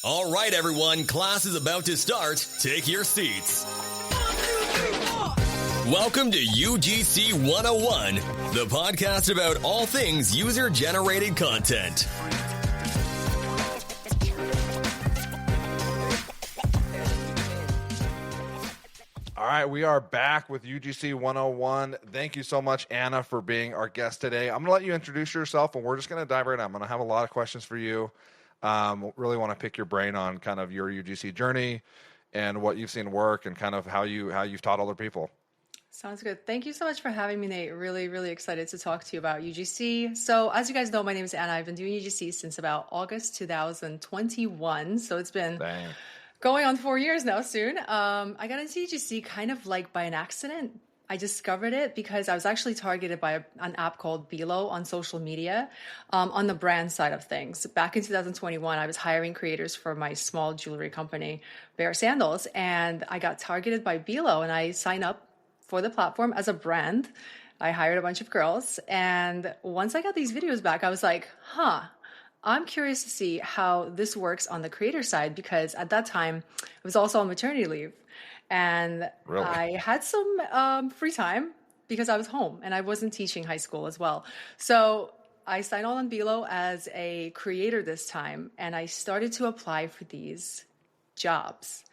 All right, everyone, class is about to start. Take your seats. Welcome to UGC 101, the podcast about all things user-generated content. All right, we are back with UGC 101. Thank you so much, Anna, for being our guest today. I'm going to let you introduce yourself, and we're just going to dive right in. I'm going to have a lot of questions for you. Really want to pick your brain on kind of your UGC journey and what you've seen work and kind of how you've taught other people. Sounds good. Thank you so much for having me, Nate. Really, really excited to talk to you about UGC. So as you guys know, my name is Anna. I've been doing UGC since about August 2021. So it's been going on 4 years now soon. I got into UGC kind of like by an accident. I discovered it because I was actually targeted by an app called Below on social media on the brand side of things. Back in 2021, I was hiring creators for my small jewelry company, Bear Sandals, and I got targeted by Below, and I signed up for the platform as a brand. I hired a bunch of girls, and once I got these videos back, I was like, I'm curious to see how this works on the creator side, because at that time, I was also on maternity leave. And Really? I had some free time because I was home and I wasn't teaching high school as well. So I signed on Below as a creator this time, and I started to apply for these jobs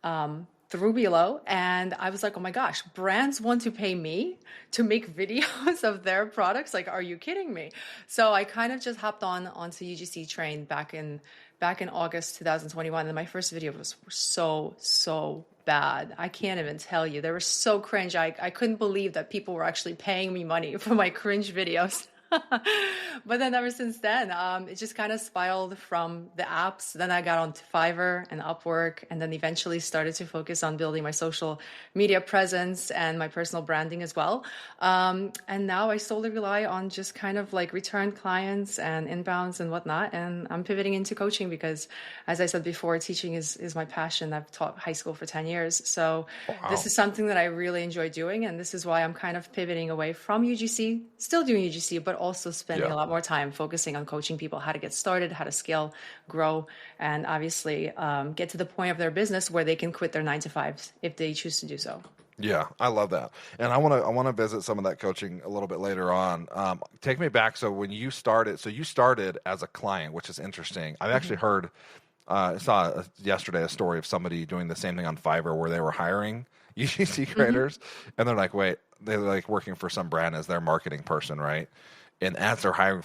through Below. And I was like, oh my gosh, brands want to pay me to make videos of their products. Like, are you kidding me? So I kind of just hopped onto UGC train back in August 2021. And my first video was so bad. I can't even tell you. They were so cringe. I couldn't believe that people were actually paying me money for my cringe videos. But then ever since then, it just kind of spiraled from the apps. Then I got onto Fiverr and Upwork, and then eventually started to focus on building my social media presence and my personal branding as well. And now I solely rely on just kind of like return clients and inbounds and whatnot. And I'm pivoting into coaching because, as I said before, teaching is my passion. I've taught high school for 10 years. So This is something that I really enjoy doing. And this is why I'm kind of pivoting away from UGC, still doing UGC, but also spending a lot more time focusing on coaching people how to get started, how to scale, grow, and obviously get to the point of their business where they can quit their 9-to-5s if they choose to do so. Yeah, I love that. And I want to visit some of that coaching a little bit later on. Take me back. So when you started, you started as a client, which is interesting. I've actually heard, I saw yesterday a story of somebody doing the same thing on Fiverr where they were hiring UGC creators, and they're like, wait, they're like working for some brand as their marketing person, right? And as they're hiring,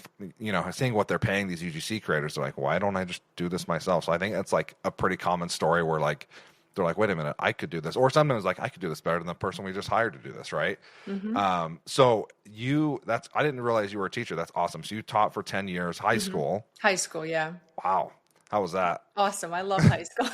seeing what they're paying these UGC creators, they're like, why don't I just do this myself? So I think that's like a pretty common story where like, they're like, wait a minute, I could do this. Or sometimes like, I could do this better than the person we just hired to do this, right? So I didn't realize you were a teacher. That's awesome. So you taught for 10 years, high school. High school, yeah. Wow. How was that? Awesome. I love high school.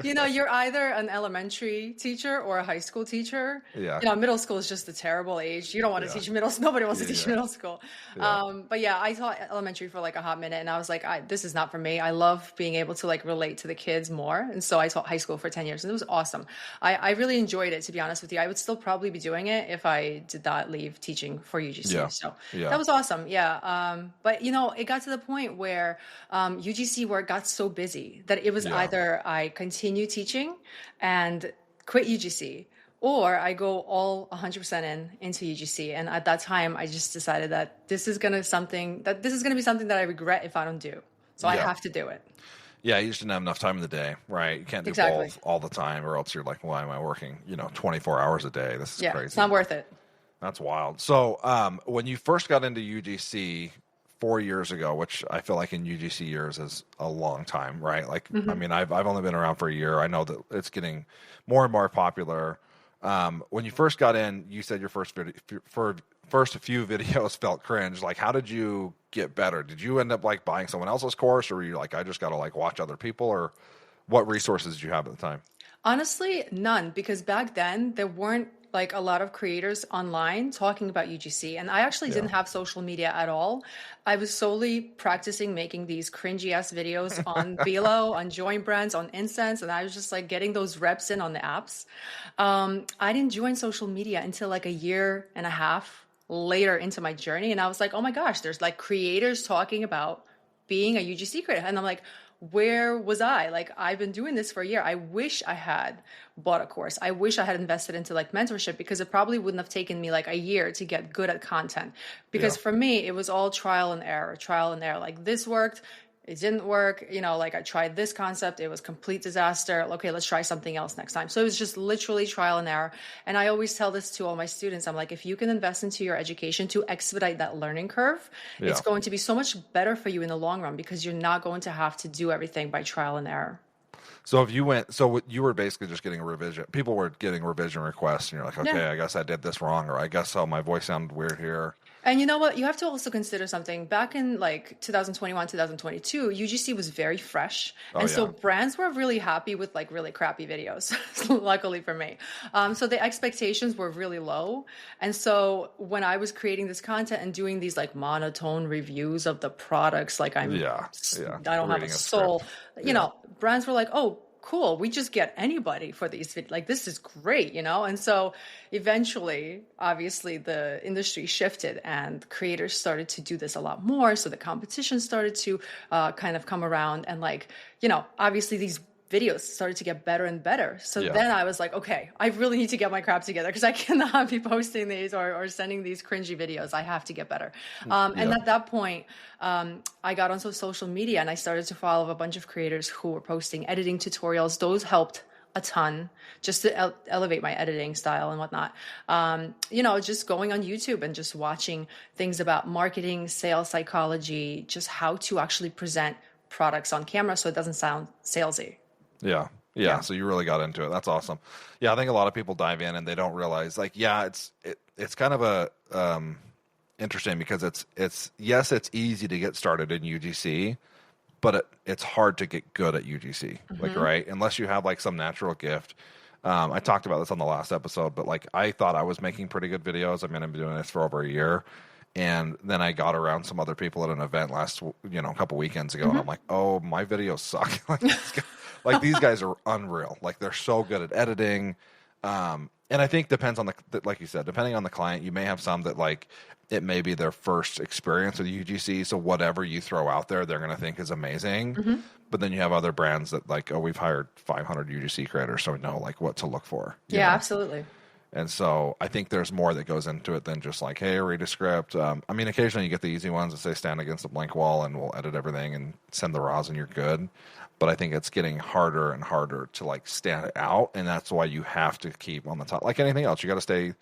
You're either an elementary teacher or a high school teacher. Yeah. Middle school is just a terrible age. You don't want to teach middle school. Nobody wants to teach middle school. But yeah, I taught elementary for like a hot minute, and I was like, this is not for me. I love being able to like relate to the kids more. And so I taught high school for 10 years, and it was awesome. I really enjoyed it, to be honest with you. I would still probably be doing it if I did not leave teaching for UGC. Yeah. So that was awesome. Yeah. But it got to the point where UGC work got so busy that it was either I continue teaching and quit UGC, or I go all 100% into UGC. And at that time, I just decided that this is going to be something that I regret if I don't do. So I have to do it. Yeah, you just didn't have enough time in the day, right? You can't do both all the time, or else you're like, why am I working 24 hours a day? This is crazy. It's not worth it. That's wild. So when you first got into UGC 4 years ago, which I feel like in UGC years is a long time, right? Like, I mean, I've only been around for a year. I know that it's getting more and more popular. When you first got in, you said your first few videos felt cringe. Like, how did you get better? Did you end up like buying someone else's course, or were you like, I just got to like watch other people, or what resources did you have at the time? Honestly, none, because back then there weren't like a lot of creators online talking about UGC. And I actually didn't have social media at all. I was solely practicing making these cringy ass videos on Below, on Join Brands, on Incense. And I was just like getting those reps in on the apps. I didn't join social media until like a year and a half later into my journey. And I was like, oh my gosh, there's like creators talking about being a UGC creator. And I'm like, where was I? Like, I've been doing this for a year. I wish I had bought a course. I wish I had invested into like mentorship, because it probably wouldn't have taken me like a year to get good at content. Yeah. Because for me, it was all trial and error, trial and error. Like, this worked, it didn't work. Like, I tried this concept, it was complete disaster. Okay, let's try something else next time. So it was just literally trial and error. And I always tell this to all my students. I'm like, if you can invest into your education to expedite that learning curve, it's going to be so much better for you in the long run, because you're not going to have to do everything by trial and error. So if you went, so you were basically just getting a revision. People were getting revision requests, and you're like, okay, I guess I did this wrong, or I guess my voice sounded weird here. And you know what? You have to also consider something. Back in like 2021, 2022, UGC was very fresh. So brands were really happy with like really crappy videos, luckily for me. So the expectations were really low. And so when I was creating this content and doing these like monotone reviews of the products, like I don't have a soul, brands were like, oh, cool, we just get anybody for these videos. Like, this is great, And so eventually, obviously, the industry shifted and creators started to do this a lot more. So the competition started to kind of come around, and obviously these videos started to get better and better. So then I was like, okay, I really need to get my crap together, because I cannot be posting these or sending these cringy videos. I have to get better. And at that point, I got onto social media and I started to follow a bunch of creators who were posting editing tutorials. Those helped a ton just to elevate my editing style and whatnot. Just going on YouTube and just watching things about marketing, sales psychology, just how to actually present products on camera so it doesn't sound salesy. Yeah. So you really got into it. That's awesome. Yeah. I think a lot of people dive in and they don't realize, like, it's kind of a, interesting, because it's easy to get started in UGC, but it's hard to get good at UGC, like, right? Unless you have like some natural gift. I talked about this on the last episode, but like, I thought I was making pretty good videos. I mean, I've been doing this for over a year. And then I got around some other people at an event a couple weekends ago, and I'm like, oh, my videos suck. Like these guys are unreal. Like, they're so good at editing. And I think depends on like you said, depending on the client, you may have some that like it may be their first experience with UGC. So whatever you throw out there, they're going to think is amazing. But then you have other brands that like, oh, we've hired 500 UGC creators, so we know like what to look for. Yeah, absolutely. And so I think there's more that goes into it than just like, hey, read a script. I mean, occasionally you get the easy ones that say stand against a blank wall and we'll edit everything and send the raws and you're good. But I think it's getting harder and harder to like stand out. And that's why you have to keep on the top. Like anything else, you got to stay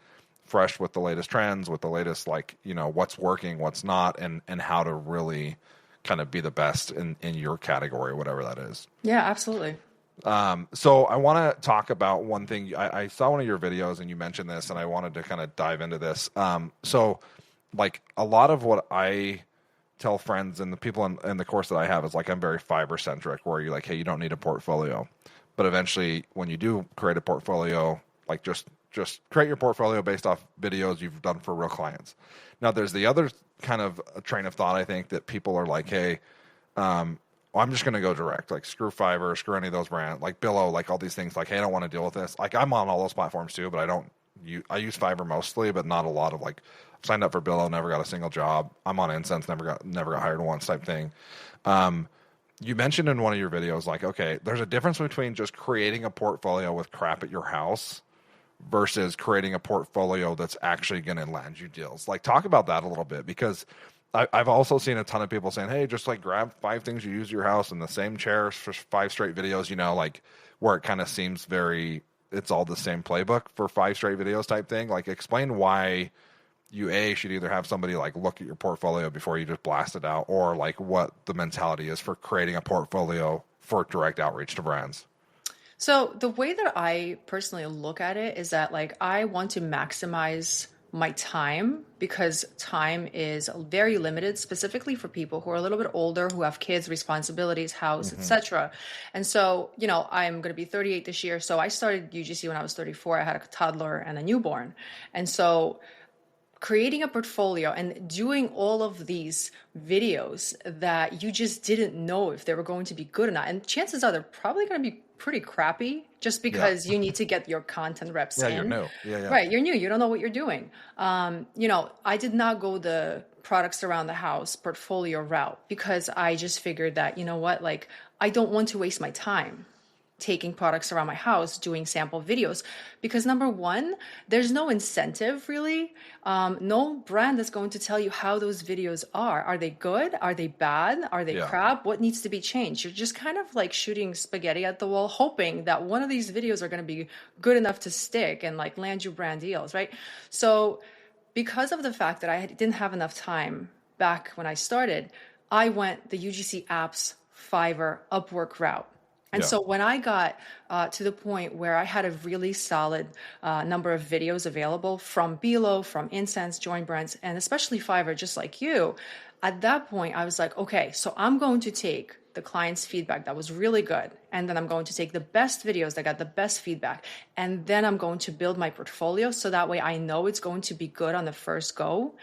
fresh with the latest trends, with the latest, like, what's working, what's not, and how to really kind of be the best in your category, whatever that is. Yeah, absolutely. So I want to talk about one thing. I saw one of your videos and you mentioned this, and I wanted to kind of dive into this. So like a lot of what I tell friends and the people in the course that I have is like, I'm very fiber centric, where you're like, hey, you don't need a portfolio, but eventually when you do create a portfolio, like just create your portfolio based off videos you've done for real clients. Now there's the other kind of a train of thought, I think, that people are like, hey, I'm just going to go direct, like screw Fiverr, screw any of those brands, like Billo, like all these things. Like, hey, I don't want to deal with this. Like, I'm on all those platforms too, but I use Fiverr mostly, but not a lot of like, signed up for Billo, never got a single job. I'm on Incense, never got hired once type thing. You mentioned in one of your videos, like, okay, there's a difference between just creating a portfolio with crap at your house versus creating a portfolio that's actually going to land you deals. Like, talk about that a little bit, because I've also seen a ton of people saying, hey, just like grab 5 things you use at your house in the same chairs for 5 straight videos, like where it kind of seems it's all the same playbook for 5 straight videos type thing. Like, explain why you should either have somebody like look at your portfolio before you just blast it out, or like what the mentality is for creating a portfolio for direct outreach to brands. So the way that I personally look at it is that like, I want to maximize my time, because time is very limited, specifically for people who are a little bit older, who have kids, responsibilities, house, etc. And so, I'm going to be 38 this year. So I started UGC when I was 34. I had a toddler and a newborn. And so creating a portfolio and doing all of these videos that you just didn't know if they were going to be good or not. And chances are they're probably going to be pretty crappy, just because you need to get your content reps in. You're new. Yeah. Right, you're new. You don't know what you're doing. I did not go the products around the house portfolio route, because I just figured that, like, I don't want to waste my time taking products around my house, doing sample videos, because number one, there's no incentive really. No brand is going to tell you how those videos are. Are they good? Are they bad? Are they crap? What needs to be changed? You're just kind of like shooting spaghetti at the wall, hoping that one of these videos are going to be good enough to stick and like land you brand deals, right? So because of the fact that I didn't have enough time back when I started, I went the UGC apps, Fiverr, Upwork route. And so when I got to the point where I had a really solid number of videos available from Belo, from Incense, Join Brands, and especially Fiverr, just like you, at that point, I was like, okay, so I'm going to take the client's feedback that was really good. And then I'm going to take the best videos that got the best feedback. And then I'm going to build my portfolio. So that way I know it's going to be good on the first go,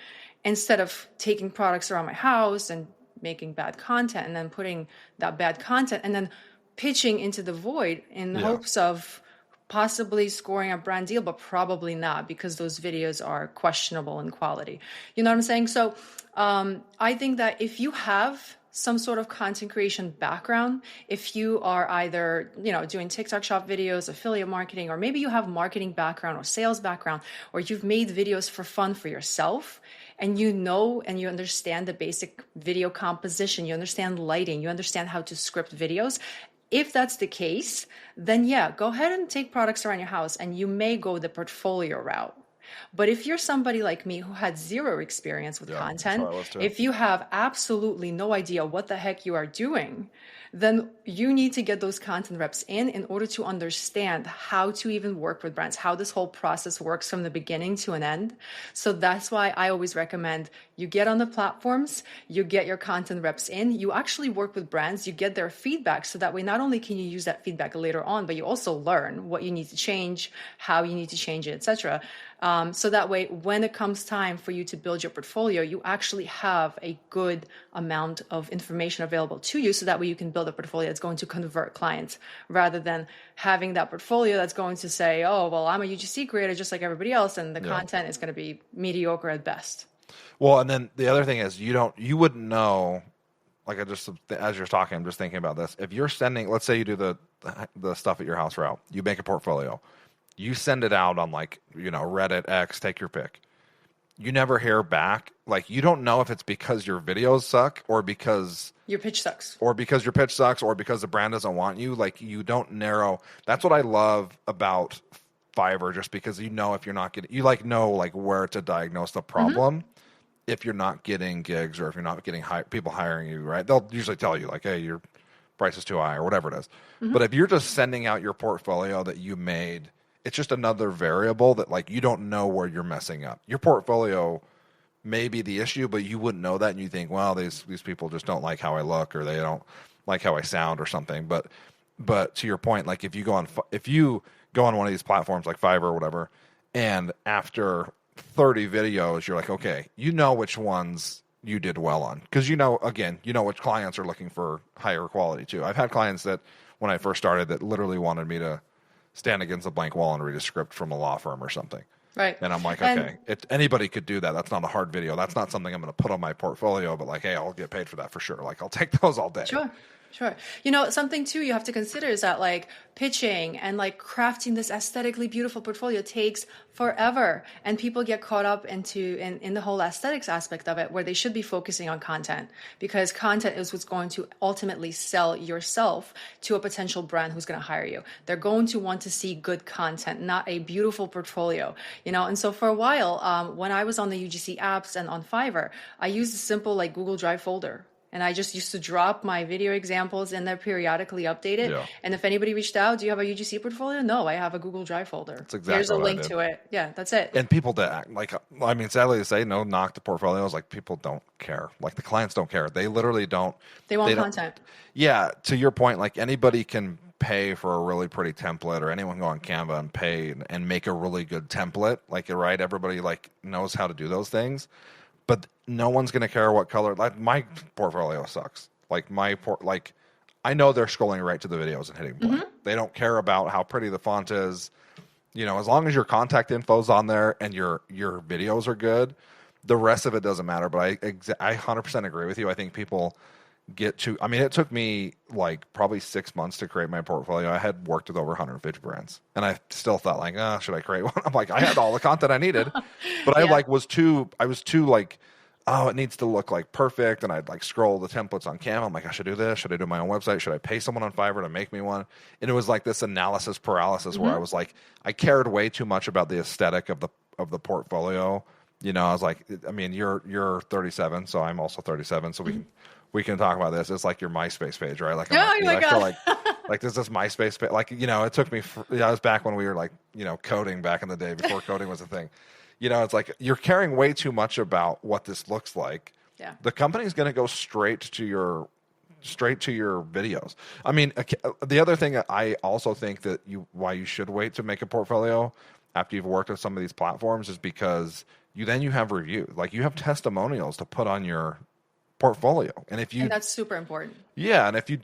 instead of taking products around my house and making bad content and then putting that bad content and then pitching into the void in hopes of possibly scoring a brand deal, but probably not, because those videos are questionable in quality. You know what I'm saying? So I think that if you have some sort of content creation background, if you are either, doing TikTok shop videos, affiliate marketing, or maybe you have marketing background or sales background, or you've made videos for fun for yourself, and you know and you understand the basic video composition, you understand lighting, you understand how to script videos. If that's the case, then go ahead and take products around your house, and you may go the portfolio route. But if you're somebody like me who had zero experience with content, if you have absolutely no idea what the heck you are doing, then you need to get those content reps in order to understand how to even work with brands, how this whole process works from the beginning to an end. So that's why I always recommend you get on the platforms, you get your content reps in, you actually work with brands, you get their feedback. So that way, not only can you use that feedback later on, but you also learn what you need to change, how you need to change it, etc. So that way, when it comes time for you to build your portfolio, you actually have a good amount of information available to you. So that way you can build a portfolio that's going to convert clients, rather than having that portfolio that's going to say, oh, well, I'm a UGC creator just like everybody else, and the content is going to be mediocre at best. Well, and then the other thing is you wouldn't know, like as you're talking, I'm just thinking about this. If you're sending, let's say you do the stuff at your house route, you make a portfolio, you send it out on Reddit, X, take your pick. You never hear back. Like, you don't know if it's because your videos suck or because your pitch sucks or because the brand doesn't want you. Like, you don't narrow. That's what I love about Fiverr, just because if you're not getting, know where to diagnose the problem. If you're not getting gigs, or if you're not getting people hiring you, right? They'll usually tell you hey, your price is too high or whatever it is. But if you're just sending out your portfolio that you made, it's just another variable that you don't know where you're messing up. Your portfolio may be the issue, but you wouldn't know that, and you think, well, these people just don't like how I look, or they don't like how I sound or something. But to your point, if you go on one of these platforms like Fiverr or whatever, and after 30 videos, you're like, okay, which ones you did well on, because which clients are looking for higher quality too. I've had clients that when I first started that literally wanted me to stand against a blank wall and read a script from a law firm or something. Right. And I'm like, okay, anybody could do that. That's not a hard video. That's not something I'm going to put on my portfolio, but hey, I'll get paid for that for sure. I'll take those all day. Sure. Something too you have to consider is that pitching and crafting this aesthetically beautiful portfolio takes forever, and people get caught up in the whole aesthetics aspect of it, where they should be focusing on content, because content is what's going to ultimately sell yourself to a potential brand who's going to hire you. They're going to want to see good content, not a beautiful portfolio, and so for a while, when I was on the UGC apps and on Fiverr, I used a simple Google Drive folder. And I just used to drop my video examples in there, periodically update it. Yeah. And if anybody reached out, do you have a UGC portfolio? No, I have a Google Drive folder. That's exactly Here's a link to it. Yeah, that's it. And people that sadly to say, no, knock the portfolios. People don't care. The clients don't care. They literally don't. They want content. Yeah, to your point, anybody can pay for a really pretty template, or anyone can go on Canva and pay and make a really good template. Right? Everybody knows how to do those things. But no one's going to care what color. My portfolio sucks. I know they're scrolling right to the videos and hitting play. They don't care about how pretty the font is. As long as your contact info's on there and your videos are good, the rest of it doesn't matter. But I 100% agree with you. I think people get to, I mean, it took me like probably 6 months to create my portfolio. I had worked with over 150 brands and I still thought like, should I create one? I'm like, I had all the content I needed, but I Yeah. like was too like, oh, it needs to look like perfect. And I'd like scroll the templates on Canva. I'm like, I should do this. Should I do my own website? Should I pay someone on Fiverr to make me one? And it was like this analysis paralysis where I was like, I cared way too much about the aesthetic of the portfolio. You know, I was like, I mean, you're 37, so I'm also 37, so we can talk about this. It's like your MySpace page, right? Like, I'm my I God. feel like there's this MySpace page. Like, you know, it took me. I was back when we were like, you know, coding back in the day before coding was a thing. You know, it's like you're caring way too much about what this looks like. Yeah. The company's going to go straight to your videos. I mean, the other thing I also think that why you should wait to make a portfolio after you've worked with some of these platforms is because you have reviews, like you have testimonials to put on your portfolio. And that's super important. Yeah, and if you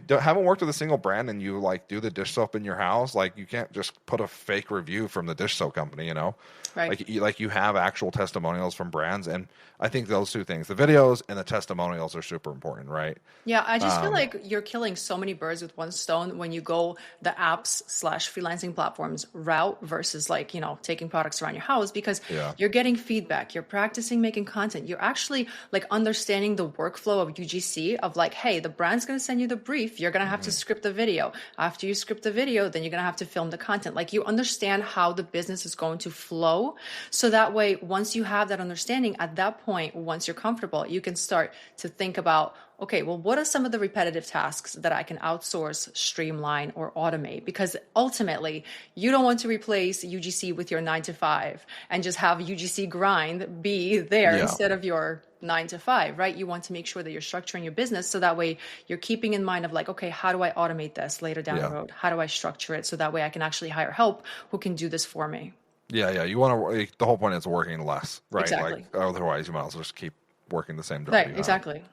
haven't worked with a single brand and you like do the dish soap in your house, like you can't just put a fake review from the dish soap company, you know? Right. Like you have actual testimonials from brands, and I think those two things, the videos and the testimonials, are super important, right? Yeah, I just feel like you're killing so many birds with one stone when you go the apps/freelancing platforms route versus like, you know, taking products around your house, because you're getting feedback, you're practicing making content, you're actually like understanding the workflow of UGC of like, hey, the brand's going to send you the brief, you're going to have to script the video. After you script the video, then you're going to have to film the content. Like you understand how the business is going to flow. So that way, once you have that understanding, at that point, once you're comfortable, you can start to think about, okay, well, what are some of the repetitive tasks that I can outsource, streamline, or automate? Because ultimately, you don't want to replace UGC with your 9 to 5 and just have UGC grind be there instead of your 9 to 5, right? You want to make sure that you're structuring your business so that way you're keeping in mind of like, okay, how do I automate this later down the road? How do I structure it so that way I can actually hire help who can do this for me? Yeah. You want to. The whole point is working less, right? Exactly. Like otherwise, you might as well just keep working the same job. Right. Exactly.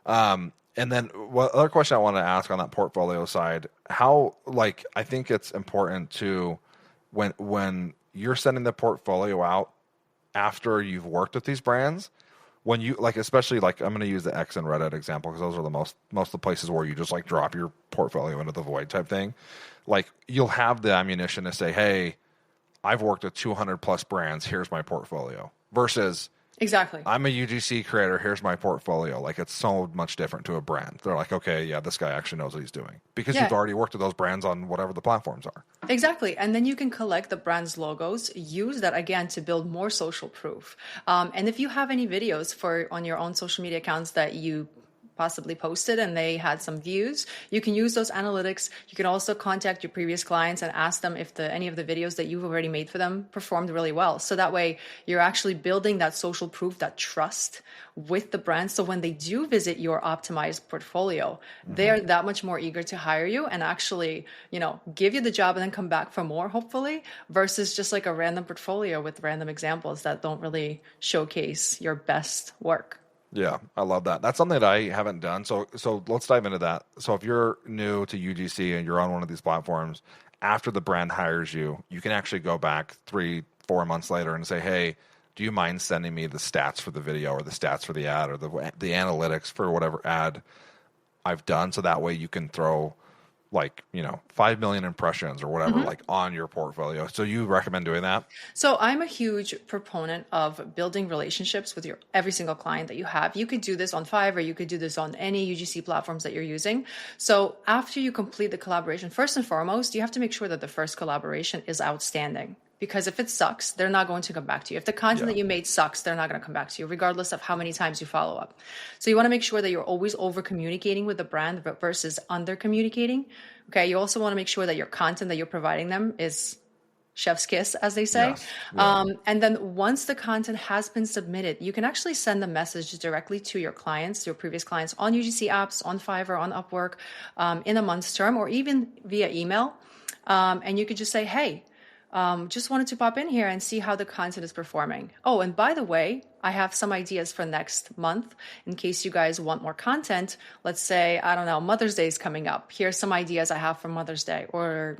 And then what other question I want to ask on that portfolio side? How like I think it's important to when you're sending the portfolio out after you've worked with these brands. When you like, especially like I'm going to use the X and Reddit example because those are the most of the places where you just like drop your portfolio into the void type thing. Like you'll have the ammunition to say, hey, I've worked with 200 plus brands. Here's my portfolio. Versus, exactly, I'm a UGC creator. Here's my portfolio. Like it's so much different to a brand. They're like, okay, yeah, this guy actually knows what he's doing because you've already worked with those brands on whatever the platforms are. Exactly. And then you can collect the brand's logos, use that again to build more social proof. And if you have any videos on your own social media accounts that you possibly posted and they had some views, you can use those analytics. You can also contact your previous clients and ask them if any of the videos that you've already made for them performed really well. So that way you're actually building that social proof, that trust with the brand. So when they do visit your optimized portfolio, they're that much more eager to hire you and actually, you know, give you the job and then come back for more, hopefully, versus just like a random portfolio with random examples that don't really showcase your best work. Yeah, I love that. That's something that I haven't done. So let's dive into that. So if you're new to UGC and you're on one of these platforms, after the brand hires you, you can actually go back 3-4 months later and say, hey, do you mind sending me the stats for the video or the stats for the ad or the analytics for whatever ad I've done? So that way you can throw like, 5 million impressions or whatever, like on your portfolio. So you recommend doing that? So I'm a huge proponent of building relationships with every single client that you have. You could do this on Fiverr, you could do this on any UGC platforms that you're using. So after you complete the collaboration, first and foremost, you have to make sure that the first collaboration is outstanding. Because if it sucks, they're not going to come back to you. If the content that you made sucks, they're not going to come back to you, regardless of how many times you follow up. So you want to make sure that you're always over communicating with the brand versus under communicating. Okay. You also want to make sure that your content that you're providing them is chef's kiss, as they say. Yes. Yeah. And then once the content has been submitted, you can actually send the message directly to your clients, your previous clients on UGC apps, on Fiverr, on Upwork, in a month's term, or even via email. And you could just say, hey, just wanted to pop in here and see how the content is performing. Oh, and by the way, I have some ideas for next month in case you guys want more content. Let's say, I don't know, Mother's Day is coming up. Here's some ideas I have for Mother's Day, or,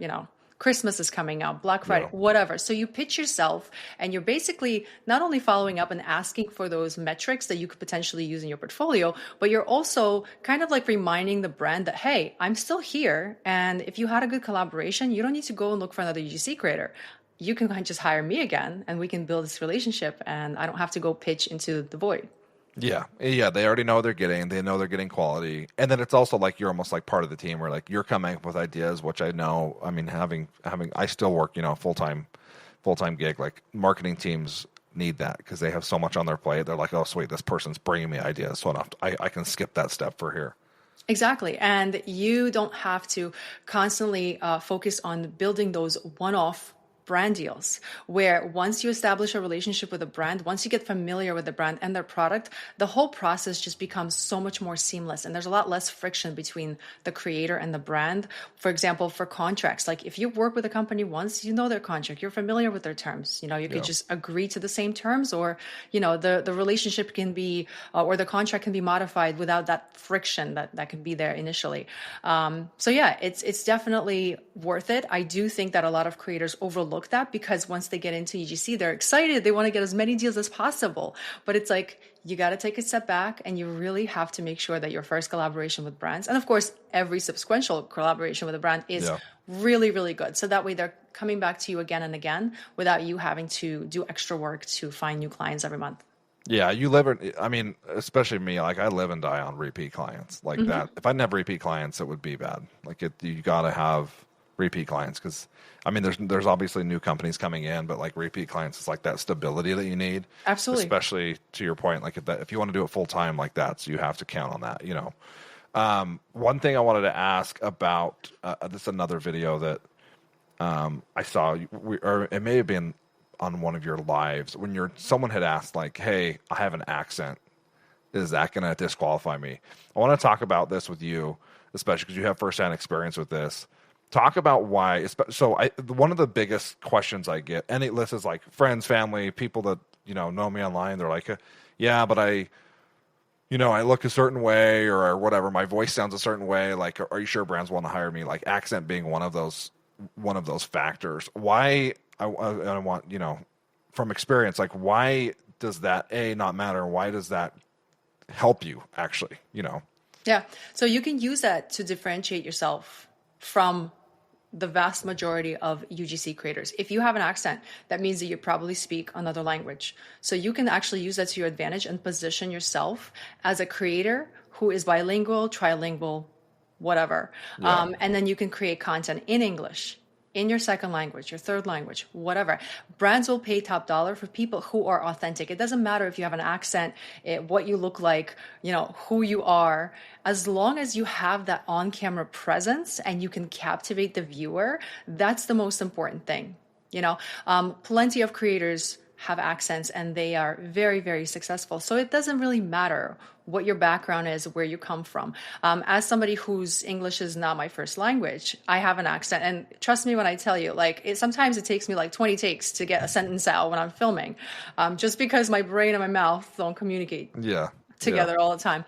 Christmas is coming out, Black Friday, whatever. So you pitch yourself and you're basically not only following up and asking for those metrics that you could potentially use in your portfolio, but you're also kind of like reminding the brand that, hey, I'm still here. And if you had a good collaboration, you don't need to go and look for another UGC creator. You can just hire me again and we can build this relationship and I don't have to go pitch into the void. Yeah. Yeah. They already know what they're getting. They know they're getting quality. And then it's also like you're almost like part of the team where like you're coming up with ideas, which I know, I mean, I still work, full-time gig, like marketing teams need that because they have so much on their plate. They're like, oh, sweet, this person's bringing me ideas. So I can skip that step for here. Exactly. And you don't have to constantly focus on building those one-off brand deals where once you establish a relationship with a brand, once you get familiar with the brand and their product, the whole process just becomes so much more seamless. And there's a lot less friction between the creator and the brand. For example, for contracts, like if you work with a company once, you know their contract, you're familiar with their terms, you could just agree to the same terms or, the relationship can be, or the contract can be modified without that friction that can be there initially. So yeah, it's definitely worth it. I do think that a lot of creators overlook that because once they get into UGC, they're excited. They want to get as many deals as possible. But it's like, you got to take a step back and you really have to make sure that your first collaboration with brands, and of course, every subsequent collaboration with a brand is really, really good. So that way they're coming back to you again and again without you having to do extra work to find new clients every month. Yeah, especially me, like I live and die on repeat clients like that. If I didn't have repeat clients, it would be bad. Like you got to have repeat clients because there's obviously new companies coming in, but like repeat clients is like that stability that you need. Absolutely. Especially to your point, like if you want to do it full time like that, so you have to count on that, One thing I wanted to ask about, this is another video that I saw, or it may have been on one of your lives when someone had asked like, hey, I have an accent. Is that going to disqualify me? I want to talk about this with you, especially because you have firsthand experience with this. Talk about why. So one of the biggest questions I get, and this is like friends, family, people that, know me online. They're like, yeah, but I look a certain way or whatever. My voice sounds a certain way. Like, are you sure brands want to hire me? Like accent being one of those factors. Why I want, from experience, like why does that not matter? Why does that help you actually, Yeah. So you can use that to differentiate yourself from the vast majority of UGC creators. If you have an accent, that means that you probably speak another language. So you can actually use that to your advantage and position yourself as a creator who is bilingual, trilingual, whatever. Yeah. And then you can create content in English, in your second language, your third language, whatever. Brands will pay top dollar for people who are authentic. It doesn't matter if you have an accent, what you look like, who you are. As long as you have that on-camera presence and you can captivate the viewer, that's the most important thing. Plenty of creators have accents and they are very, very successful. So it doesn't really matter what your background is, where you come from. As somebody whose English is not my first language, I have an accent. And trust me when I tell you, sometimes it takes me like 20 takes to get a sentence out when I'm filming, just because my brain and my mouth don't communicate together all the time.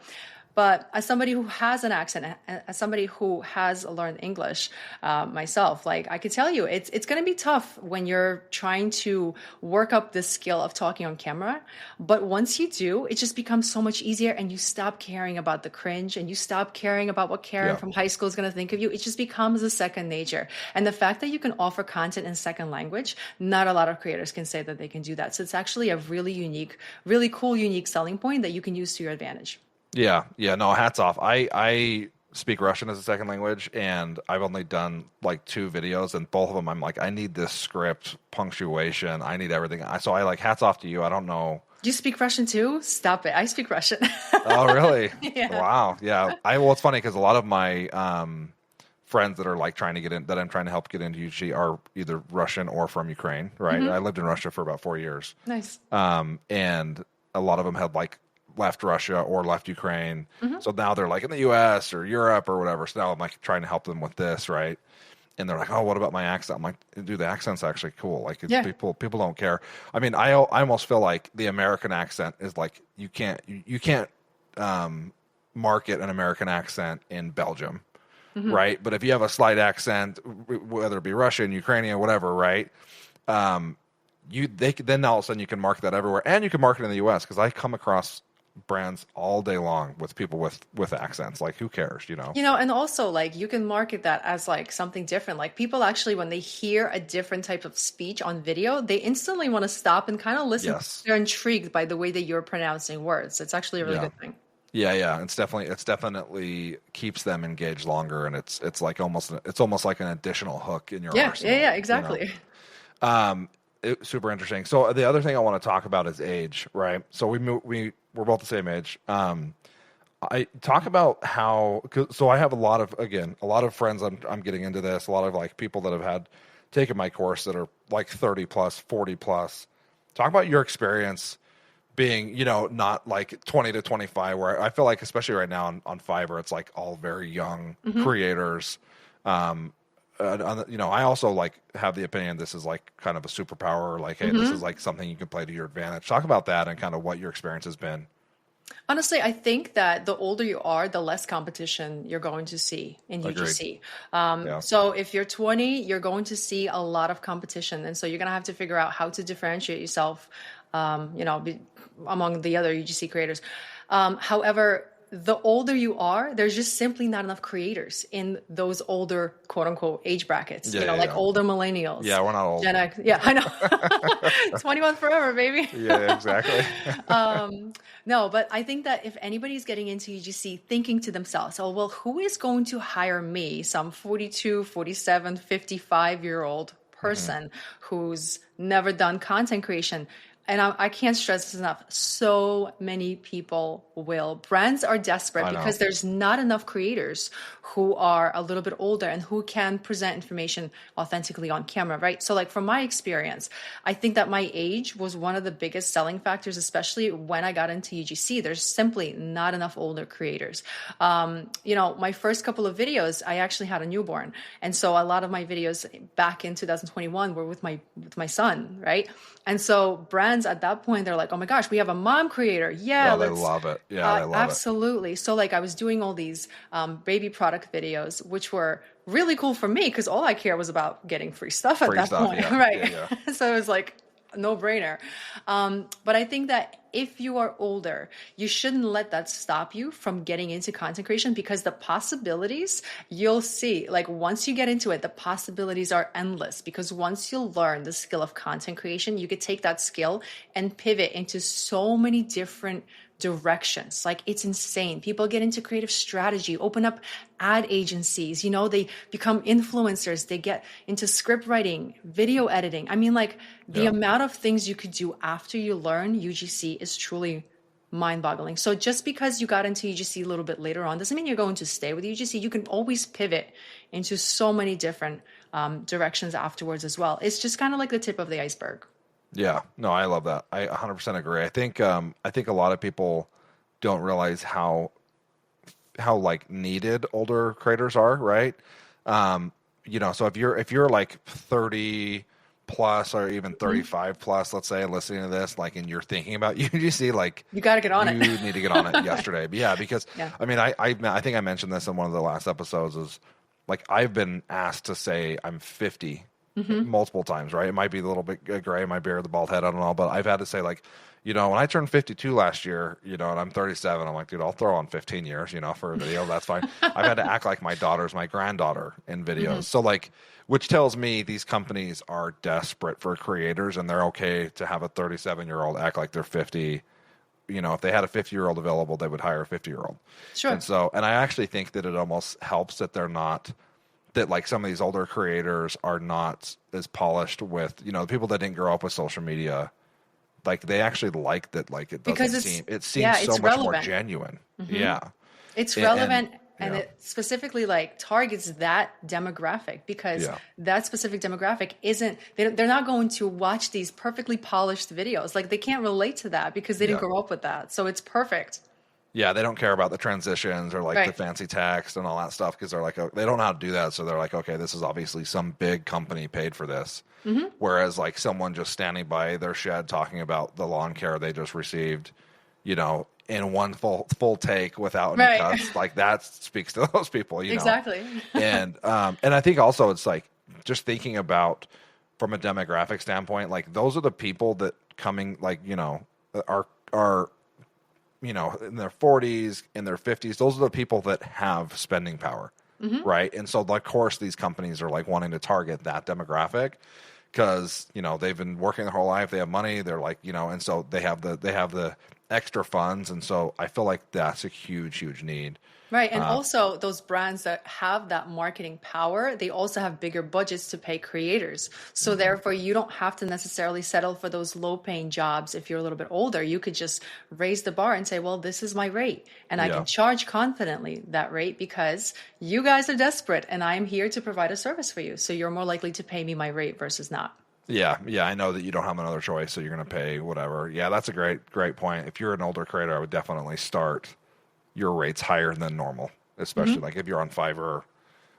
But as somebody who has an accent, as somebody who has learned English myself, I could tell you, it's going to be tough when you're trying to work up this skill of talking on camera. But once you do, it just becomes so much easier and you stop caring about the cringe and you stop caring about what Karen from high school is going to think of you. It just becomes a second nature. And the fact that you can offer content in second language, not a lot of creators can say that they can do that. So it's actually a really unique, really cool, unique selling point that you can use to your advantage. Yeah. No, hats off. I speak Russian as a second language, and I've only done like 2 videos, and both of them I'm like, I need this script, punctuation, I need everything. So I hats off to you. I don't know. Do you speak Russian too? Stop it. I speak Russian. Oh, really? Yeah. Wow. Yeah. Well, it's funny because a lot of my friends that are like trying to get in, that I'm trying to help get into UGC are either Russian or from Ukraine, right? I lived in Russia for about 4 years. Nice. And a lot of them had left Russia or left Ukraine. So now they're like in the US or Europe or whatever. So now I'm like trying to help them with this, right? And they're like, oh, what about my accent? I'm like, dude, the accent's actually cool. People don't care. I almost feel like the American accent is like, you can't market an American accent in Belgium right? But if you have a slight accent, whether it be Russian, Ukrainian, whatever, right? Then all of a sudden you can market that everywhere, and you can market in the U.S. because I come across brands all day long with people with accents. Like, who cares, you know? And also like you can market that as like something different. Like people actually, when they hear a different type of speech on video, they instantly want to stop and kind of listen. Yes. They're intrigued by the way that you're pronouncing words. It's actually a really good thing. Yeah. It's definitely keeps them engaged longer, and it's like almost like an additional hook in your arsenal. Yeah, exactly. Super interesting. So the other thing I want to talk about is age, right? So we're both the same age. I talk about so I have a lot of friends. I'm getting into this. A lot of like people that have taken my course that are like 30 plus, 40 plus. Talk about your experience being, not like 20 to 25, where I feel like, especially right now on Fiverr, it's like all very young creators. I also like have the opinion this is like kind of a superpower. Like, hey, this is like something you can play to your advantage. Talk about that and kind of what your experience has been. Honestly, I think that the older you are, the less competition you're going to see in UGC. So if you're 20, you're going to see a lot of competition. And so you're going to have to figure out how to differentiate yourself, among the other UGC creators. However, the older you are, there's just simply not enough creators in those older, quote unquote, age brackets. Older millennials. Yeah, we're not old. Gen X. Yeah, I know. 21 forever, baby. Yeah, exactly. No, but I think that if anybody's getting into UGC thinking to themselves, oh, well, who is going to hire me, some 42, 47, 55-year-old person who's never done content creation? And I can't stress this enough. So many people will. Brands are desperate because there's not enough creators who are a little bit older and who can present information authentically on camera, right? So like from my experience, I think that my age was one of the biggest selling factors, especially when I got into UGC. There's simply not enough older creators. My first couple of videos, I actually had a newborn. And so a lot of my videos back in 2021 were with my son, right? And so brands at that point, they're like, oh my gosh, we have a mom creator. Yeah, they love it. Yeah, they love absolutely. It. So like I was doing all these baby product videos, which were really cool for me because all I care was about getting free stuff at that point, right? Yeah. So it was like a no-brainer. But I think that if you are older, you shouldn't let that stop you from getting into content creation because the possibilities you'll see, like once you get into it, the possibilities are endless because once you learn the skill of content creation, you could take that skill and pivot into so many different directions. Like it's insane. People get into creative strategy, open up ad agencies, they become influencers, they get into script writing, video editing. I mean, like the amount of things you could do after you learn UGC is truly mind-boggling. So just because you got into UGC a little bit later on doesn't mean you're going to stay with UGC. You can always pivot into so many different directions afterwards as well. It's just kind of like the tip of the iceberg. Yeah, no, I love that. I 100% agree. I think a lot of people don't realize how like needed older creators are, right? So if you're like 30 plus or even 35 plus, let's say, listening to this, like, and you're thinking about UGC, like you got to get on it. You need to get on it yesterday. But yeah, because I mean, I think I mentioned this in one of the last episodes is like I've been asked to say I'm 50. Multiple times, right? It might be a little bit gray, it might be the bald head, I don't know, but I've had to say like, when I turned 52 last year, and I'm 37, I'm like, dude, I'll throw on 15 years, for a video, that's fine. I've had to act like my daughter's my granddaughter in videos. So like, which tells me these companies are desperate for creators and they're okay to have a 37-year-old act like they're 50. If they had a 50-year-old available, they would hire a 50-year-old. Sure. And I actually think that it almost helps that they're not that like some of these older creators are not as polished with, the people that didn't grow up with social media, like they actually like that, like it seems so much more genuine. Yeah. It's relevant and it specifically like targets that demographic because that specific demographic they're not going to watch these perfectly polished videos. Like they can't relate to that because they didn't grow up with that. So it's perfect. Yeah, they don't care about the transitions or like the fancy text and all that stuff because they're like, they don't know how to do that. So they're like, okay, this is obviously some big company paid for this. Whereas like someone just standing by their shed talking about the lawn care they just received, in one full take without any Right. cuts. Like that speaks to those people, you know. Exactly. And I think also it's like just thinking about from a demographic standpoint, like those are the people that coming like, you know, are you know, in their 40s, in their 50s, those are the people that have spending power, right? And so, of course, these companies are like wanting to target that demographic because, you know, they've been working their whole life, they have money, they're like, you know, and so they have the extra funds, and so I feel like that's a huge need. Right. And also those brands that have that marketing power, they also have bigger budgets to pay creators. So therefore you don't have to necessarily settle for those low paying jobs if you're a little bit older. You could just raise the bar and say, well, this is my rate. And I Yeah. can charge confidently that rate because you guys are desperate and I'm here to provide a service for you. So you're more likely to pay me my rate versus not. Yeah, I know that you don't have another choice, so you're going to pay whatever. Yeah, that's a great point. If you're an older creator, I would definitely start your rates higher than normal, especially like if you're on Fiverr.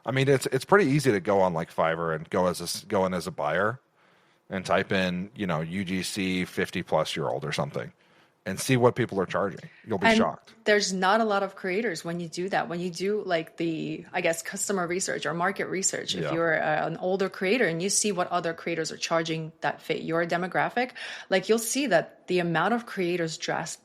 I mean, it's pretty easy to go on like Fiverr and go in as a buyer and type in, you know, UGC 50+ year old or something and see what people are charging. You'll be And shocked. there's not a lot of creators when you do that. When you do like the, I guess, customer research or market research, if Yeah. you're an older creator and you see what other creators are charging that fit your demographic, like you'll see that the amount of creators drops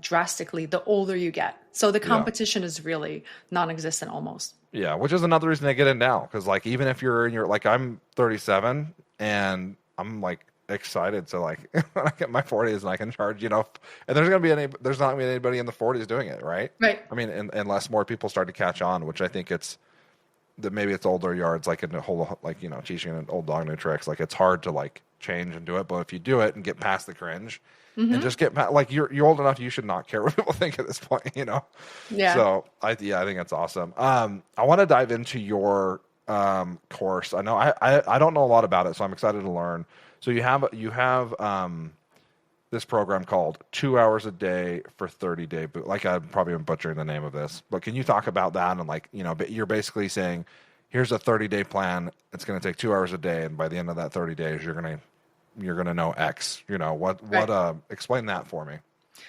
drastically the older you get. So the competition is really non-existent almost. Yeah, which is another reason they get in now. Because like even if you're in your like I'm 37 and I'm like excited to like when I get my 40s and I can charge, you know, and there's not gonna be anybody in the 40s doing it, right? Right. I mean, unless more people start to catch on, which I think it's that maybe it's older yards, like in the whole like, you know, teaching an old dog new tricks. Like it's hard to like change and do it, but if you do it and get past the cringe. And just get like you're old enough, you should not care what people think at this point, you know. Yeah. So I think that's awesome. I want to dive into your course. I know I don't know a lot about it, so I'm excited to learn. So you have this program called 2 hours a day for 30-day boot. Like I'm probably butchering the name of this, but can you talk about that? And like, you know, you're basically saying, here's a 30-day plan. It's going to take 2 hours a day, and by the end of that 30 days, you're gonna know X. You know what? Right. Explain that for me.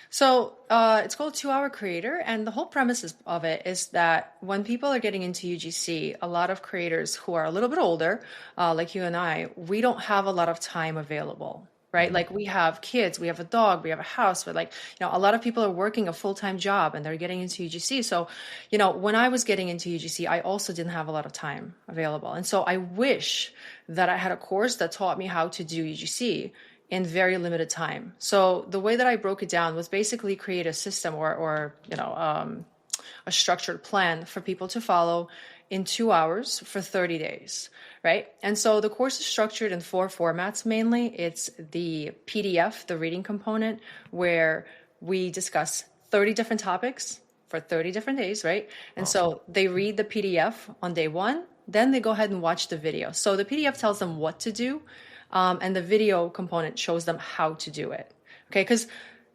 So it's called 2 Hour Creator, and the whole premise of it is that when people are getting into UGC, a lot of creators who are a little bit older, like you and I, we don't have a lot of time available. Right? Like we have kids, we have a dog, we have a house, but like, you know, a lot of people are working a full-time job and they're getting into UGC. So, you know, when I was getting into UGC, I also didn't have a lot of time available. And so I wish that I had a course that taught me how to do UGC in very limited time. So the way that I broke it down was basically create a system or you know, a structured plan for people to follow in 2 hours for 30 days, right? And so the course is structured in 4 formats mainly. It's the PDF, the reading component, where we discuss 30 different topics for 30 different days, right? And so they read the PDF on day 1, then they go ahead and watch the video. So the PDF tells them what to do, and the video component shows them how to do it, okay? Because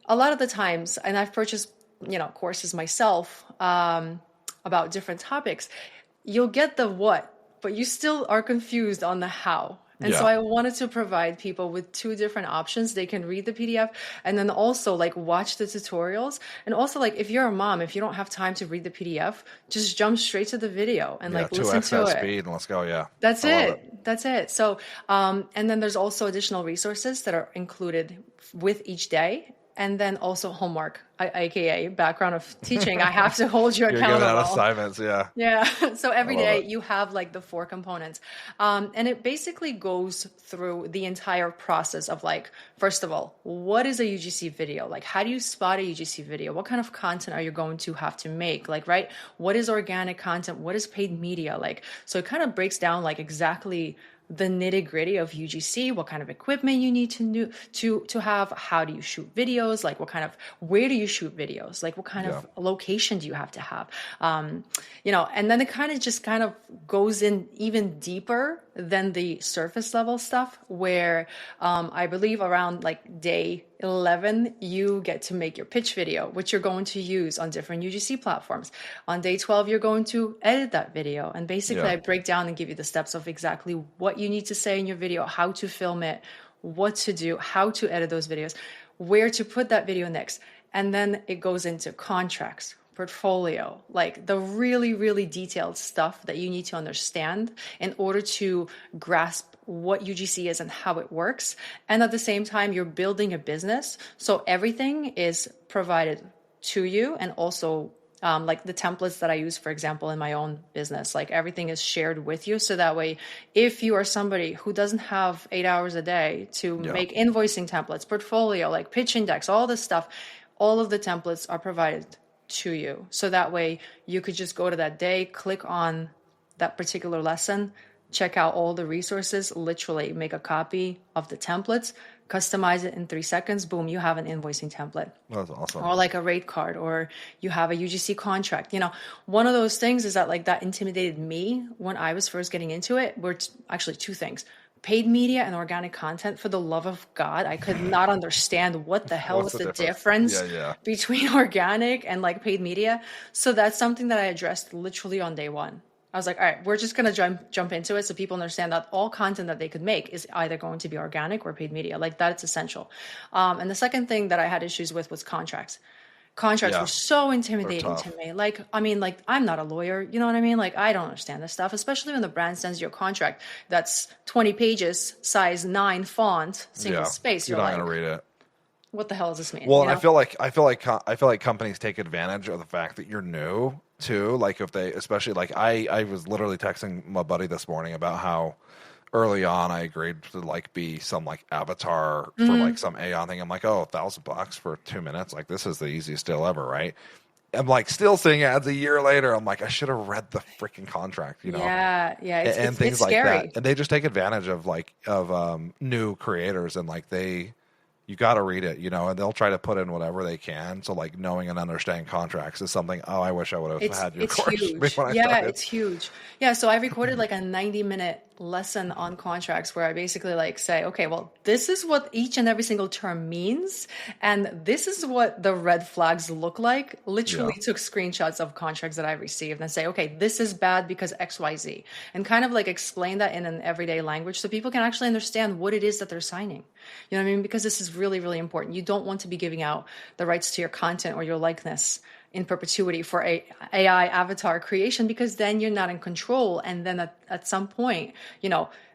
a lot of the times, and I've purchased, you know, courses myself about different topics, you'll get the what, but you still are confused on the how. And so I wanted to provide people with 2 different options. They can read the PDF and then also like watch the tutorials. And also like if you're a mom, if you don't have time to read the PDF, just jump straight to the video and like listen 2x to that it. speed and let's go. Yeah. That's I love it. That's it. So, and then there's also additional resources that are included with each day. And then also homework, aka background of teaching. I have to hold you You're accountable. giving out assignments. Yeah. Yeah. So every love day it. you have like the 4 components. And it basically goes through the entire process of like, first of all, what is a UGC video? Like, how do you spot a UGC video? What kind of content are you going to have to make? Like, right? What is organic content? What is paid media? Like, so it kind of breaks down like exactly the nitty gritty of UGC, what kind of equipment you need to have, how do you shoot videos, like where do you shoot videos, like what kind of location do you have to have, you know, and then it kind of goes in even deeper than the surface level stuff where I believe around like day 11, you get to make your pitch video, which you're going to use on different UGC platforms. On day 12, you're going to edit that video. And basically, I break down and give you the steps of exactly what you need to say in your video, how to film it, what to do, how to edit those videos, where to put that video next. And then it goes into contracts, portfolio, like the really, really detailed stuff that you need to understand in order to grasp what UGC is and how it works. And at the same time, you're building a business. So everything is provided to you, and also like the templates that I use, for example, in my own business, like everything is shared with you. So that way, if you are somebody who doesn't have 8 hours a day to make invoicing templates, portfolio, like pitch index, all this stuff, all of the templates are provided to you. So that way you could just go to that day, click on that particular lesson, check out all the resources, literally make a copy of the templates, customize it in 3 seconds, boom, you have an invoicing template. That's awesome. Or like a rate card, or you have a UGC contract. One of those things is that like that intimidated me when I was first getting into it were actually 2 things. Paid media and organic content. For the love of God, I could not understand what the hell was the difference between organic and like paid media. So that's something that I addressed literally on day one. I was like, all right, we're just going to jump into it so people understand that all content that they could make is either going to be organic or paid media. Like that's essential. And the second thing that I had issues with was contracts. Contracts were so intimidating to me. Like, I mean, like, I'm not a lawyer. You know what I mean? Like, I don't understand this stuff, especially when the brand sends you a contract that's 20 pages, size 9 font, single space. You're not going to read it. What the hell does this mean? Well, I feel like companies take advantage of the fact that you're new too. Like if they, especially like I was literally texting my buddy this morning about how early on I agreed to like be some like avatar for like some AI thing. I'm like, oh, $1,000 for 2 minutes. Like this is the easiest deal ever, right? I'm like still seeing ads a year later. I'm like, I should have read the freaking contract, Yeah, and things it's like scary. that. And they just take advantage of new creators, and like you got to read it, and they'll try to put in whatever they can. So like knowing and understanding contracts is something, I wish I would have had your course. Huge. It's huge. Yeah. So I recorded like a 90-minute lesson on contracts where I basically like say, okay, well, this is what each and every single term means. And this is what the red flags look like. Literally took screenshots of contracts that I received and say, okay, this is bad because X, Y, Z. And kind of like explain that in an everyday language so people can actually understand what it is that they're signing. You know what I mean? Because this is really, really important. You don't want to be giving out the rights to your content or your likeness in perpetuity for AI avatar creation, because then you're not in control. And then at some point,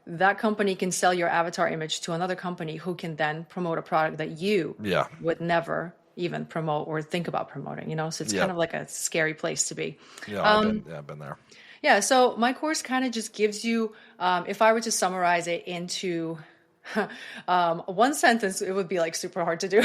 that company can sell your avatar image to another company who can then promote a product that you would never even promote or think about promoting, So it's kind of like a scary place to be. I've been there. Yeah. So my course kind of just gives you, if I were to summarize it into one sentence, it would be like super hard to do,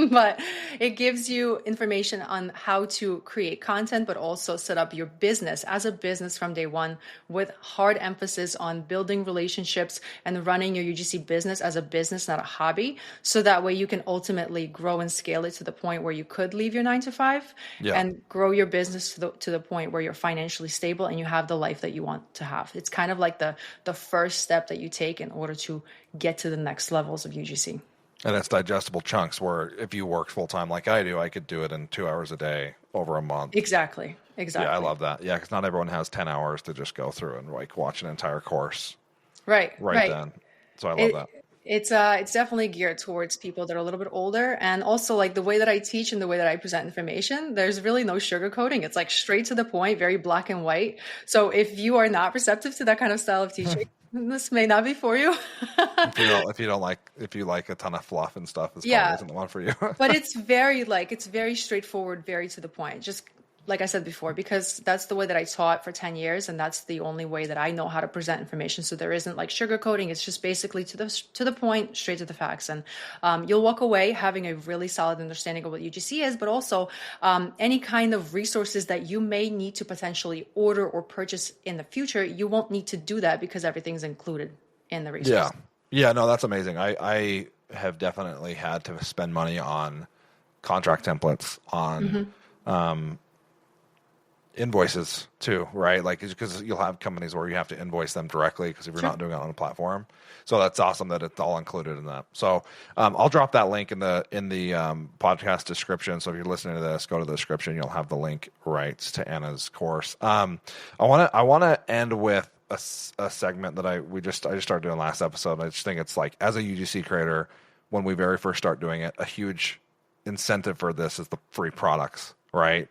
but it gives you information on how to create content, but also set up your business as a business from day one, with hard emphasis on building relationships and running your UGC business as a business, not a hobby. So that way you can ultimately grow and scale it to the point where you could leave your 9 to 5 and grow your business to the point where you're financially stable and you have the life that you want to have. It's kind of like the first step that you take in order to get to the next levels of UGC. And it's digestible chunks where if you work full time like I do, I could do it in 2 hours a day over a month. Exactly. Yeah, I love that. Yeah, because not everyone has 10 hours to just go through and like watch an entire course. Right. Then. So I love that. It's definitely geared towards people that are a little bit older, and also like the way that I teach and the way that I present information, there's really no sugarcoating. It's like straight to the point, very black and white. So if you are not receptive to that kind of style of teaching, this may not be for you. if you like a ton of fluff and stuff, this probably isn't the one for you. But it's very straightforward, very to the point. Just like I said before, because that's the way that I taught for 10 years, and that's the only way that I know how to present information. So there isn't like sugarcoating. It's just basically to the point, straight to the facts. And you'll walk away having a really solid understanding of what UGC is, but also any kind of resources that you may need to potentially order or purchase in the future, you won't need to do that because everything's included in the resource. Yeah, no, that's amazing. I have definitely had to spend money on contract templates, on invoices too, right? Like, because you'll have companies where you have to invoice them directly because if you're not doing it on a platform. So that's awesome that it's all included in that. So I'll drop that link in the podcast description. So if you're listening to this, go to the description. You'll have the link right to Anna's course. I want to end with a segment that I just started doing last episode. I just think it's like, as a UGC creator, when we very first start doing it, a huge incentive for this is the free products, right?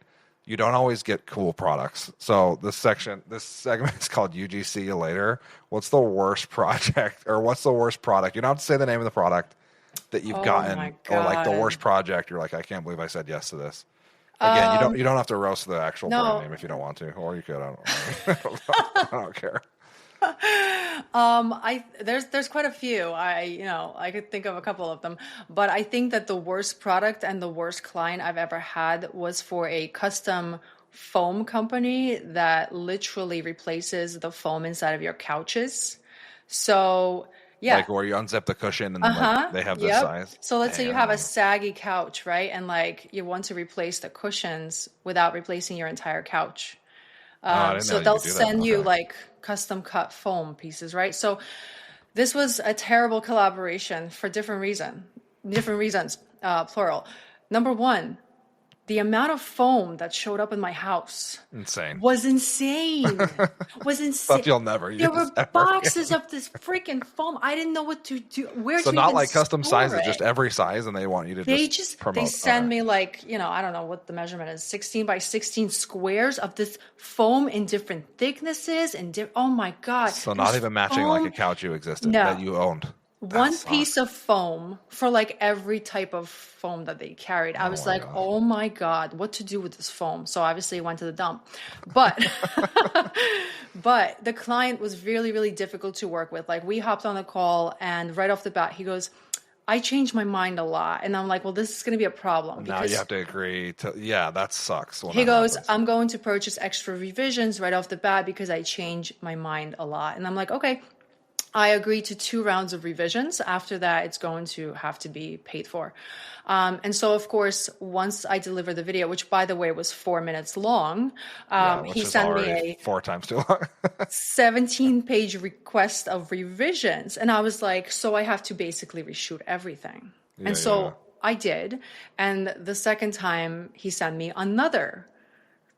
You don't always get cool products. So this segment is called UGC you later. What's the worst project or what's the worst product? You don't have to say the name of the product that you've Oh gotten my or like the God. worst project. You're like, I can't believe I said yes to this. Again, you don't have to roast the actual brand No. name if you don't want to, or you could. I don't, I don't care. There's quite a few. I could think of a couple of them, but I think that the worst product and the worst client I've ever had was for a custom foam company that literally replaces the foam inside of your couches. So yeah. Like where you unzip the cushion and like they have this Yep. size. So let's say you have a Damn. saggy couch, right? And like you want to replace the cushions without replacing your entire couch. Oh, I didn't know So you they'll could do that. send you Okay. like custom cut foam pieces, right? So this was a terrible collaboration for different reasons, plural. Number one, the amount of foam that showed up in my house Insane. was insane. Was insane. Stuff you'll never use There were ever boxes of this freaking foam. I didn't know what to do. Where So to not even like custom store sizes, it. just every size, and they want you to They promote. they send Okay. me like, I don't know what the measurement is, 16 by 16 squares of this foam in different thicknesses and oh my God. So It not was even matching like a foam. couch you existed No. that you owned. That One sucks. piece of foam for like every type of foam that they carried. I was my like, gosh. oh my God, what to do with this foam? So obviously it went to the dump. But but the client was really, really difficult to work with. Like we hopped on a call and right off the bat, he goes, I changed my mind a lot. And I'm like, well, this is going to be a problem. Now you have to agree to. Yeah, that sucks. When He that goes, happens. I'm going to purchase extra revisions right off the bat because I changed my mind a lot. And I'm like, okay. I agreed to 2 rounds of revisions. After that, it's going to have to be paid for. And so, of course, once I delivered the video, which by the way was 4 minutes long, Which he is sent me already a 4 times too long. 17-page request of revisions. And I was like, so I have to basically reshoot everything. And so I did. And the second time he sent me another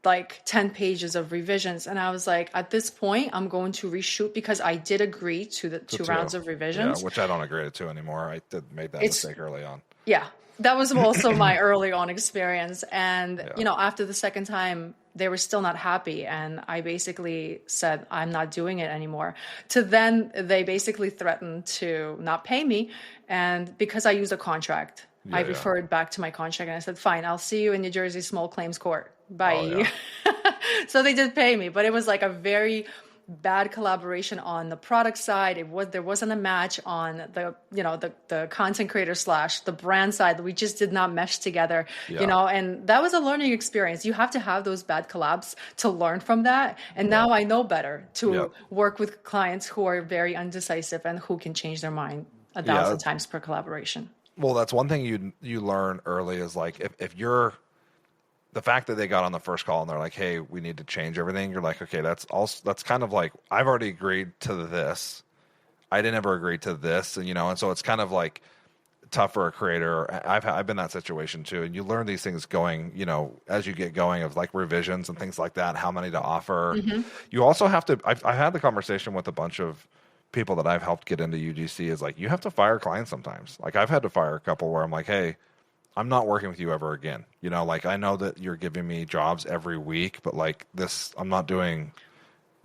like 10 pages of revisions. And I was like, at this point, I'm going to reshoot because I did agree to the 2 rounds of revisions. Yeah, which I don't agree to anymore. I made that mistake early on. Yeah, that was also my early on experience. And, after the second time, they were still not happy. And I basically said, I'm not doing it anymore. To then they basically threatened to not pay me. And because I used a contract, I referred back to my contract and I said, fine, I'll see you in New Jersey Small Claims Court. Bye. Oh, yeah. So they did pay me, but it was like a very bad collaboration on the product side. There wasn't a match on the content creator / the brand side. We just did not mesh together, and that was a learning experience. You have to have those bad collabs to learn from that. And now I know better to work with clients who are very undecisive and who can change their mind 1,000 times per collaboration. Well, that's one thing you learn early is like if you're the fact that they got on the first call and they're like, hey, we need to change everything. You're like, okay, that's kind of like, I've already agreed to this. I didn't ever agree to this. And so it's kind of like tough for a creator. I've been in that situation too. And you learn these things going, as you get going of like revisions and things like that, how many to offer. Mm-hmm. You also have to, I've had the conversation with a bunch of people that I've helped get into UGC is like, you have to fire clients sometimes. Like I've had to fire a couple where I'm like, hey, I'm not working with you ever again. Like I know that you're giving me jobs every week, but like this, I'm not doing,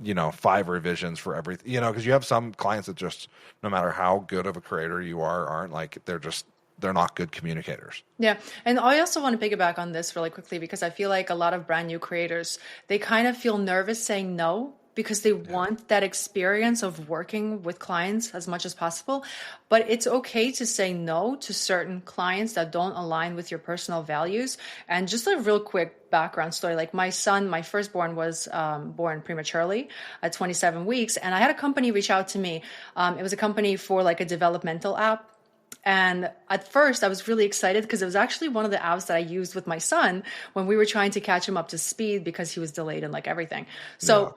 5 revisions for everything, because you have some clients that just, no matter how good of a creator you aren't like, they're not good communicators. Yeah. And I also want to piggyback on this really quickly because I feel like a lot of brand new creators, they kind of feel nervous saying no because they want that experience of working with clients as much as possible. But it's okay to say no to certain clients that don't align with your personal values. And just a real quick background story, like my son, my firstborn was born prematurely at 27 weeks. And I had a company reach out to me. It was a company for like a developmental app. And at first I was really excited because it was actually one of the apps that I used with my son when we were trying to catch him up to speed because he was delayed in like everything. So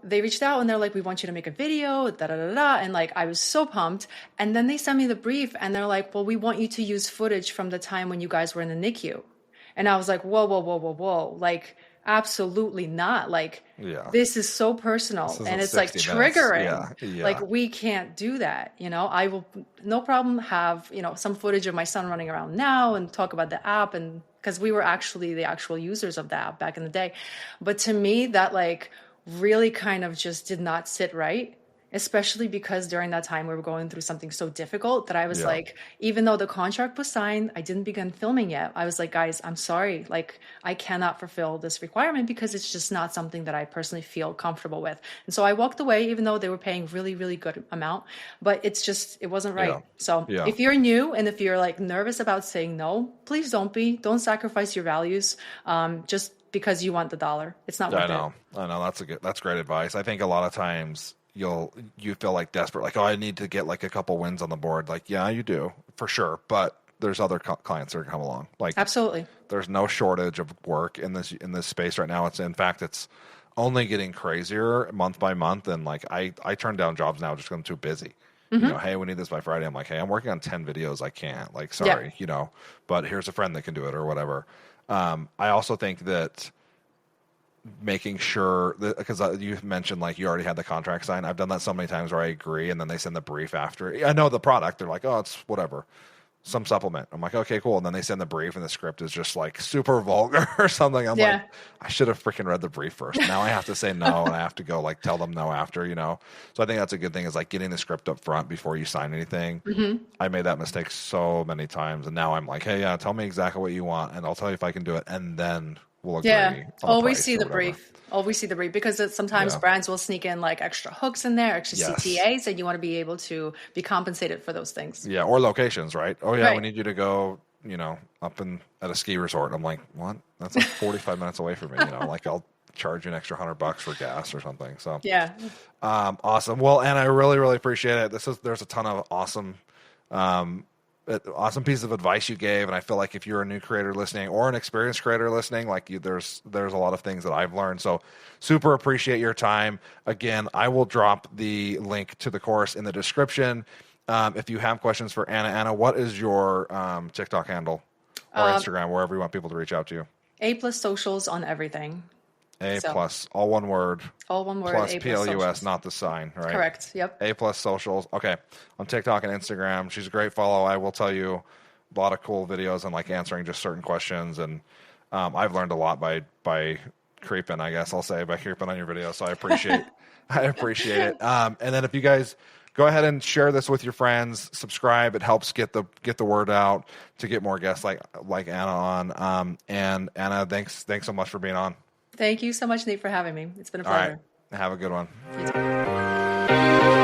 they reached out and they're like, we want you to make a video, da da da da. And like, I was so pumped. And then they sent me the brief and they're like, well, we want you to use footage from the time when you guys were in the NICU. And I was like, whoa. Like, absolutely not. Like, this is so personal, and it's like 60 minutes. triggering. Yeah. Like, we can't do that. I will, no problem, have, some footage of my son running around now and talk about the app, and because we were actually the actual users of the app back in the day. But to me, that like really kind of just did not sit right. Especially because during that time we were going through something so difficult that I was like, even though the contract was signed, I didn't begin filming yet. I was like, guys, I'm sorry. Like, I cannot fulfill this requirement because it's just not something that I personally feel comfortable with. And so I walked away, even though they were paying really, really good amount, but it wasn't right. Yeah. So if you're new and if you're like nervous about saying no, please don't be. Don't sacrifice your values just because you want the dollar. It's not worth it. I know. That's great advice. I think a lot of times you feel like desperate, like, oh, I need to get like a couple wins on the board. Like, yeah, you do for sure, but there's other clients that are come along. Like, absolutely, there's no shortage of work in this space right now. It's only getting crazier month by month. And like, I turn down jobs now just because I'm too busy. Hey, we need this by Friday. I'm like, hey, I'm working on 10 videos. I can't. Like, sorry, but here's a friend that can do it or whatever. I also think that making sure that, because you mentioned like you already had the contract signed. I've done that so many times where I agree and then they send the brief after. I know the product. They're like, oh, it's whatever, some supplement. I'm like, okay, cool. And then they send the brief and the script is just like super vulgar or something. I'm like, I should have freaking read the brief first. Now I have to say no and I have to go like tell them no after, So I think that's a good thing, is like getting the script up front before you sign anything. I made that mistake so many times, and now I'm like, hey, tell me exactly what you want and I'll tell you if I can do it, and then we'll agree. Yeah, always see the brief. Always see the brief, because sometimes brands will sneak in like extra hooks in there, extra CTAs, and you want to be able to be compensated for those things. Yeah, or locations, right? Oh yeah, we need you to go, up at a ski resort. I'm like, what? That's like 45 minutes away from me. Like I'll charge you an extra $100 for gas or something. So awesome. Well, and I really, really appreciate it. There's a ton of awesome piece of advice you gave, and I feel like if you're a new creator listening or an experienced creator listening, like there's a lot of things that I've learned. So super appreciate your time. Again, I will drop the link to the course in the description. If you have questions for Anna, what is your TikTok handle or Instagram, wherever you want people to reach out to you? A+ socials on everything. Plus, all one word. All one word. Plus A+ PLUS, socials. not the sign, right? Correct. Yep. A+ socials. Okay. On TikTok and Instagram. She's a great follow. I will tell you a lot of cool videos and like answering just certain questions. And I've learned a lot by creeping, I guess I'll say, by creeping on your video. So I appreciate it. And then if you guys go ahead and share this with your friends, subscribe. It helps get the word out to get more guests like Anna on. And Anna, thanks so much for being on. Thank you so much, Nate, for having me. It's been a pleasure. All right. Have a good one. You too.